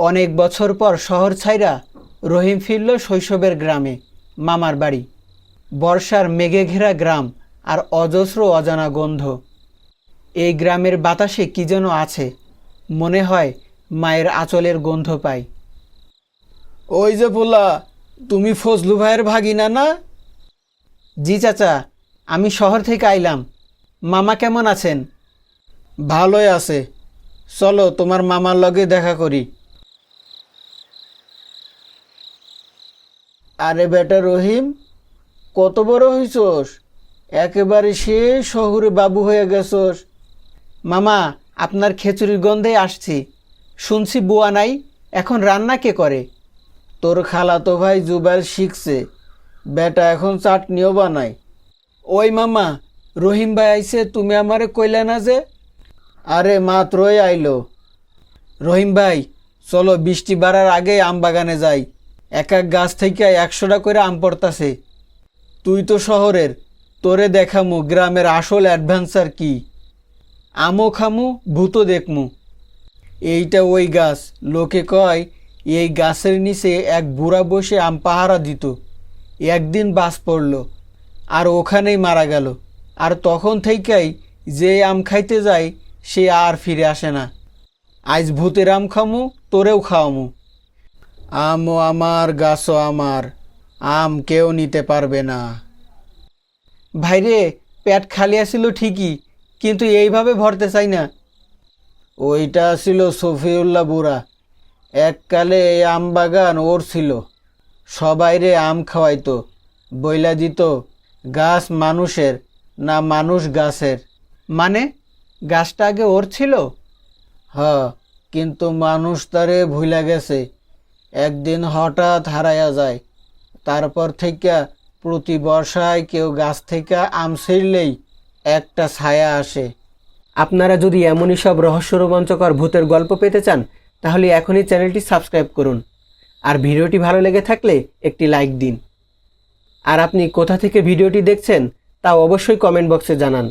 অনেক বছর পর শহর ছাইরা রহিম ফিরল শৈশবের গ্রামে, মামার বাড়ি। বর্ষার মেঘে ঘেরা গ্রাম আর অজস্র অজানা গন্ধ। এই গ্রামের বাতাসে কি যেন আছে, মনে হয় মায়ের আঁচলের গন্ধ পাই। ওই যে পোলা, তুমি ফজলু ভাইয়ের ভাগিনা না? জি চাচা, আমি শহর থেকে আইলাম। মামা কেমন আছেন? ভালোই আছে, চলো তোমার মামার লগে দেখা করি। আরে বেটা রহিম, কত বড় হইছস, একেবারে সে শহুরে বাবু হয়ে গেছস। মামা, আপনার খিচুড়ির গন্ধে আসছি। শুনছি বুয়া নাই, এখন রান্না কে করে? তোর খালাতো ভাই জুবাইল শিখছে, বেটা এখন চাটনিও বানায়। ওই মামা, রহিম ভাই আইছে, তুমি আমারে কইলে না যে? আরে মাত্রই আইলো। রহিম ভাই, চলো বৃষ্টি বাড়ার আগে আম বাগানে যাই। এক এক গাছ থেকে 100টা করে আম পড়তাছে। তুই তো শহরের, তোরে দেখামু গ্রামের আসল অ্যাডভেঞ্চার কি। আমও খামু, ভূতও দেখমু। এইটা ওই গাছ, লোকে কয় এই গাছের নিচে এক বুড়া বসে আম পাহারা দিত। একদিন বাস পড়ল আর ওখানেই মারা গেল। আর তখন থেকেই যে আম খাইতে যায় সে আর ফিরে আসে না। আজ ভূতের আম খামু, তোরেও খাওয়ামু। আমও আমার, গাছও আমার, আম কেউ নিতে পারবে না। ভাইরে, পেট খালি আসিল ঠিকই, কিন্তু এইভাবে ভরতে চাই না। ওইটা ছিল সফিউল্লাহ বুড়া। এককালে এই আম বাগান ওর ছিল। সবাইরে আম খাওয়াইতো, বইলা দিত গাছ মানুষের না মানুষ গাছের। মানে গাছটা আগে ওর ছিল? হ, কিন্তু মানুষ তারে ভুলা গেছে। একদিন হঠাৎ হারাইয়া যায়। তারপর থেকে প্রতি বর্ষায় কেউ গাছ থেকে আম ছিঁড়লেই একটা ছায়া আসে। আপনারা যদি এমনই সব রহস্য রোমাঞ্চকর ভূতের গল্প পেতে চান, তাহলে এখনই চ্যানেলটি সাবস্ক্রাইব করুন। আর ভিডিওটি ভালো লেগে থাকলে একটি লাইক দিন। আর আপনি কোথা থেকে ভিডিওটি দেখছেন তা অবশ্যই কমেন্ট বক্সে জানান।